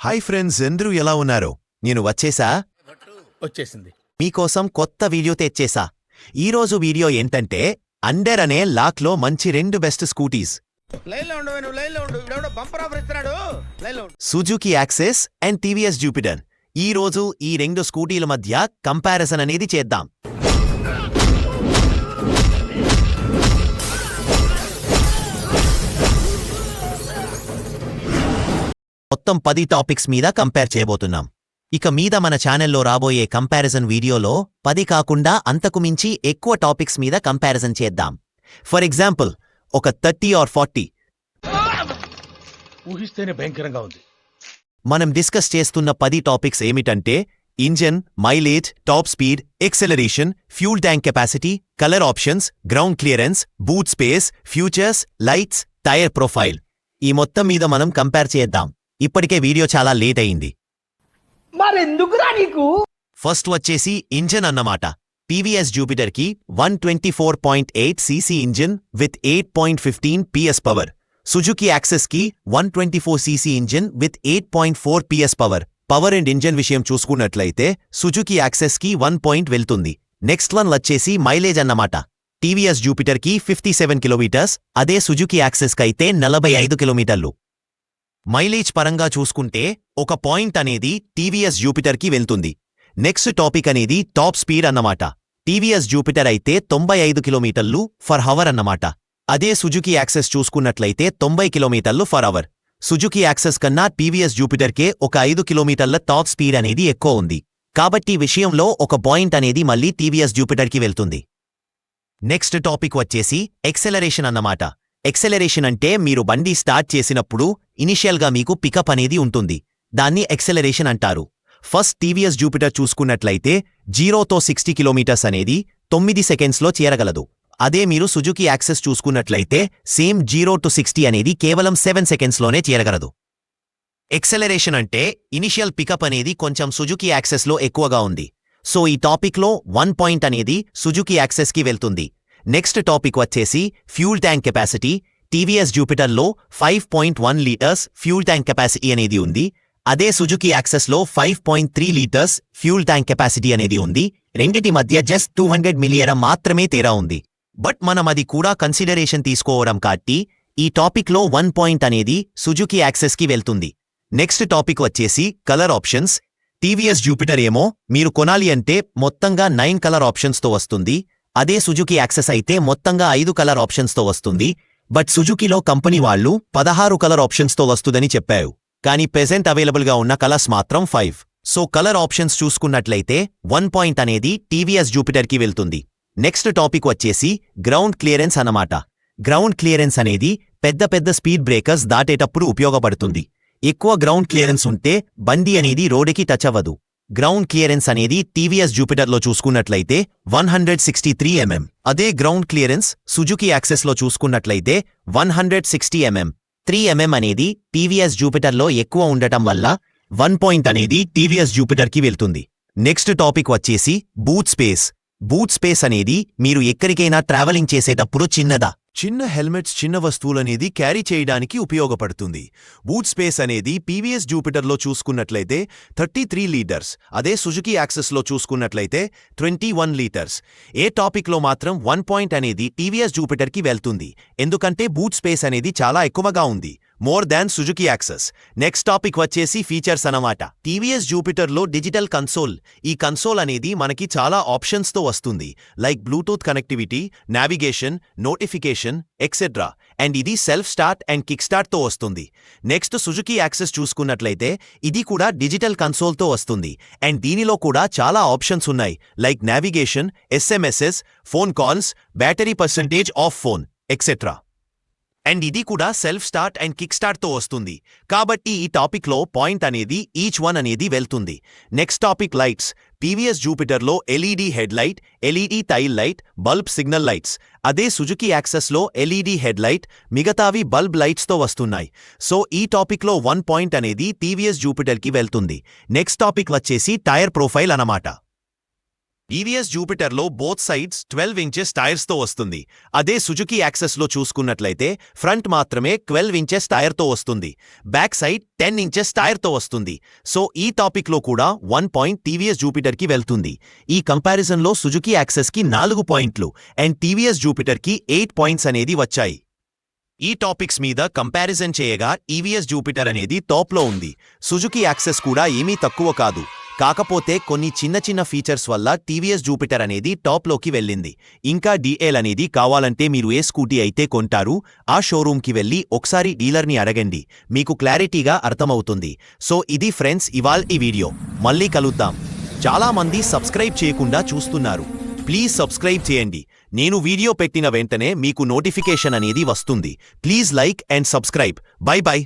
Hi friends, అందరూ ఎలా ఉన్నారు? నేను వచ్చేసా వచ్చేసింది. మీకోసం కొత్త వీడియో తెచ్చేసా. ఈరోజు వీడియో ఏంటంటే అండర్ అనే లాక్లో మంచి రెండు best scooties Suzuki access and TVS Jupiter. ఈ రోజు ఈ రెండు స్కూటీల మధ్య కంపారిజన్ అనేది చేద్దాం. మొత్తం 10 టాపిక్స్ మీద కంపేర్ చేయబోతున్నాం. ఇక మీద మన ఛానల్లో రాబోయే కంపారిజన్ వీడియోలో 10 కాకుండా అంతకు మించి ఎక్కువ టాపిక్స్ మీద కంపారిజన్ చేద్దాం. ఫర్ ఎగ్జాంపుల్, ఒక 30 ఆర్ 40 ఊహిస్తేనే భయంకరంగా ఉంది. మనం డిస్కస్ చేస్తున్న 10 టాపిక్స్ ఏమిటంటే engine, mileage, top speed, acceleration, fuel tank capacity, colour options, ground clearance, boot space, futures, lights, tyre profile. ఈ మొత్తం మీద మనం కంపేర్ చేద్దాం. ఇప్పటికే వీడియో చాలా లేట్ అయింది. మరెందుకురా నీకు? ఫస్ట్ వచ్చేసి ఇంజన్ అన్నమాట. టీవీఎస్ జూపిటర్ కి 124.8 CC engine with 8.15 PS power. Suzuki access కి 124 CC engine with 8.4 PS power. Power and engine విషయం చూసుకున్నట్లయితే సుజుకి యాక్సెస్ కి 1 పాయింట్ వెళ్తుంది. నెక్స్ట్ వన్ వచ్చేసి మైలేజ్ అన్నమాట. టీవీఎస్ జూపిటర్ కి 57 కిలోమీటర్స్, అదే సుజుకి యాక్సెస్ కైతే 45 కిలోమీటర్లు. మైలేజ్ పరంగా చూసుకుంటే ఒక పాయింట్ అనేది టీవీఎస్ జూపిటర్ కి వెళ్తుంది. నెక్స్ట్ టాపిక్ అనేది టాప్ స్పీడ్ అన్నమాట. టీవీఎస్ జూపిటర్ అయితే 95 కిలోమీటర్లు ఫర్ హవర్ అన్నమాట. అదే సుజుకి యాక్సెస్ చూసుకున్నట్లయితే 90 కిలోమీటర్లు ఫర్ అవర్. సుజుకి యాక్సెస్ కన్నా టీవీఎస్ జూపిటర్కే ఒక 5 కిలోమీటర్ల టాప్ స్పీడ్ అనేది ఎక్కువ ఉంది. కాబట్టి విషయంలో ఒక పాయింట్ అనేది మళ్ళీ టీవీఎస్ జూపిటర్కి వెళ్తుంది. నెక్స్ట్ టాపిక్ వచ్చేసి ఎక్సెలరేషన్ అన్నమాట. ఎక్సెలరేషన్ అంటే మీరు బండి స్టార్ట్ చేసినప్పుడు ఇనిషియల్గా మీకు పికప్ అనేది ఉంటుంది. దాన్ని ఎక్సెలరేషన్ అంటారు. ఫస్ట్ టీవీఎస్ జూపిటర్ చూసుకున్నట్లయితే 0 to 60 కిలోమీటర్స్ అనేది 9 సెకండ్స్లో చేరగలదు. అదే మీరు సుజుకి యాక్సెస్ చూసుకున్నట్లయితే సేమ్ 0 to 60 అనేది కేవలం 7 సెకండ్స్లోనే చేరగలదు. ఎక్సెలరేషన్ అంటే ఇనిషియల్ పికప్ అనేది కొంచెం సుజుకి యాక్సెస్లో ఎక్కువగా ఉంది. సో ఈ టాపిక్లో 1 పాయింట్ అనేది సుజుకి యాక్సెస్కి వెళ్తుంది. నెక్స్ట్ టాపిక్ వచ్చేసి ఫ్యూల్ ట్యాంక్ కెపాసిటీ. టీవీఎస్ జూపిటర్లో 5.1 లీటర్స్ ఫ్యూల్ ట్యాంక్ కెపాసిటీ అనేది ఉంది. అదే సుజుకి యాక్సెస్లో 5.3 లీటర్స్ ఫ్యూల్ ట్యాంక్ కెపాసిటీ అనేది ఉంది. రెండిటి మధ్య జస్ట్ 200 మిలియన్ మాత్రమే తేడా ఉంది. బట్ మనం అది కూడా కన్సిడరేషన్ తీసుకోవడం కాబట్టి ఈ టాపిక్లో 1 పాయింట్ అనేది సుజుకి యాక్సెస్కి వెళ్తుంది. నెక్స్ట్ టాపిక్ వచ్చేసి కలర్ ఆప్షన్స్. టీవీఎస్ జూపిటర్ ఏమో మీరు కొనాలి అంటే మొత్తంగా 9 కలర్ ఆప్షన్స్తో వస్తుంది. అదే సుజుకి యాక్సెస్ అయితే మొత్తంగా 5 కలర్ ఆప్షన్స్తో వస్తుంది. బట్ సుజుకిలో కంపెనీ వాళ్ళు 16 కలర్ ఆప్షన్స్తో వస్తుందని చెప్పారు. కానీ ప్రెజెంట్ అవైలబుల్గా ఉన్న కలర్స్ మాత్రం 5. సో కలర్ ఆప్షన్స్ చూసుకున్నట్లయితే 1 పాయింట్ అనేది టీవీఎస్ జూపిటర్కి వెళ్తుంది. నెక్స్ట్ టాపిక్ వచ్చేసి గ్రౌండ్ క్లియరెన్స్ అన్నమాట. గ్రౌండ్ క్లియరెన్స్ అనేది పెద్ద పెద్ద స్పీడ్ బ్రేకర్స్ దాటేటప్పుడు ఉపయోగపడుతుంది. ఎక్కువ గ్రౌండ్ క్లియరెన్స్ ఉంటే బండి అనేది రోడ్డుకి టచ్ అవ్వదు. గ్రౌండ్ క్లియరెన్స్ అనేది టీవీఎస్ జూపిటర్లో చూసుకున్నట్లయితే 163 mm. అదే గ్రౌండ్ క్లియరెన్స్ సుజుకి యాక్సెస్లో చూసుకున్నట్లయితే 160 mm. 3 mm అనేది టీవీఎస్ జూపిటర్లో ఎక్కువ ఉండటం వల్ల 1 పాయింట్ అనేది టీవీఎస్ జూపిటర్కి వెళ్తుంది. నెక్స్ట్ టాపిక్ వచ్చేసి బూట్ స్పేస్. బూట్ స్పేస్ అనేది మీరు ఎక్కడికైనా ట్రావెలింగ్ చేసేటప్పుడు చిన్న హెల్మెట్స్, చిన్న వస్తువులనేది క్యారీ చేయడానికి ఉపయోగపడుతుంది. బూట్ స్పేస్ అనేది టీవీఎస్ జూపిటర్లో చూసుకున్నట్లయితే 33 లీటర్స్, అదే సుజుకి యాక్సెస్లో చూసుకున్నట్లయితే 21 లీటర్స్. ఏ టాపిక్లో మాత్రం 1 పాయింట్ అనేది టీవీఎస్ జూపిటర్కి వెళ్తుంది. ఎందుకంటే బూట్ స్పేస్ అనేది చాలా ఎక్కువగా ఉంది, more than Suzuki Access. Next topic వచ్చేసి ఫీచర్స్ అన్నమాట. టీవీఎస్ జూపిటర్లో డిజిటల్ కన్సోల్. ఈ కన్సోల్ అనేది మనకి చాలా ఆప్షన్స్తో వస్తుంది, like Bluetooth connectivity, navigation, notification etcetera. And ఇది సెల్ఫ్ స్టార్ట్ అండ్ కిక్ స్టార్ట్తో వస్తుంది. నెక్స్ట్ సుజుకి యాక్సెస్ చూసుకున్నట్లయితే ఇది కూడా డిజిటల్ కన్సోల్తో వస్తుంది. అండ్ దీనిలో కూడా చాలా ఆప్షన్స్ ఉన్నాయి, like navigation, SMSs, phone calls, battery percentage of phone etcetera. And ఇది కూడా సెల్ఫ్ స్టార్ట్ అండ్ కిక్ స్టార్ట్తో వస్తుంది. కాబట్టి ఈ టాపిక్లో పాయింట్ అనేది ఈచ్ వన్ అనేది వెళ్తుంది. Next topic lights. టీవీఎస్ జూపిటర్లో LED head light, LED tail light, bulb signal lights. అదే సుజుకి యాక్సెస్లో ఎల్ఈడి హెడ్ లైట్, మిగతావి బల్బ్ లైట్స్తో వస్తున్నాయి. సో ఈ టాపిక్లో 1 పాయింట్ అనేది టీవీఎస్ జూపిటర్కి వెళ్తుంది. నెక్స్ట్ టాపిక్ వచ్చేసి టైర్ ప్రొఫైల్ అన్నమాట. టీవీఎస్ జూపిటర్లో బోత్ సైడ్స్ 12 ఇంచెస్ టైర్స్తో వస్తుంది. అదే సుజుకి యాక్సెస్లో చూసుకున్నట్లయితే ఫ్రంట్ మాత్రమే 12 ఇంచెస్ టైర్తో వస్తుంది, బ్యాక్ సైడ్ 10 ఇంచెస్ టైర్తో వస్తుంది. సో ఈ టాపిక్లో కూడా 1 పాయింట్ టీవీఎస్ జూపిటర్కి వెళ్తుంది. ఈ కంపారిజన్లో సుజుకి యాక్సెస్కి 4 పాయింట్లు అండ్ టీవీఎస్ జూపిటర్కి 8 పాయింట్స్ అనేది వచ్చాయి. ఈ టాపిక్స్ మీద కంపారిజన్ చేయగా ఈవీఎస్ జూపిటర్ అనేది టాప్లో ఉంది. సుజుకి యాక్సెస్ కూడా ఏమీ తక్కువ కాదు. కాకపోతే కొన్ని చిన్న చిన్న ఫీచర్స్ వల్ల టీవీఎస్ జూపిటర్ అనేది టాప్లోకి వెళ్ళింది. ఇంకా డీఎల్ అనేది కావాలంటే మీరు ఏ స్కూటీ అయితే కొంటారు ఆ షోరూమ్కి వెళ్ళి ఒకసారి డీలర్ని అడగండి, మీకు క్లారిటీగా అర్థమవుతుంది. సో ఇది ఫ్రెండ్స్ ఇవాళ ఈ వీడియో. మళ్ళీ కలుద్దాం. చాలా మంది సబ్స్క్రైబ్ చేయకుండా చూస్తున్నారు. ప్లీజ్ సబ్స్క్రైబ్ చేయండి. నేను వీడియో పెట్టిన వెంటనే మీకు నోటిఫికేషన్ అనేది వస్తుంది. Please like and subscribe. By by.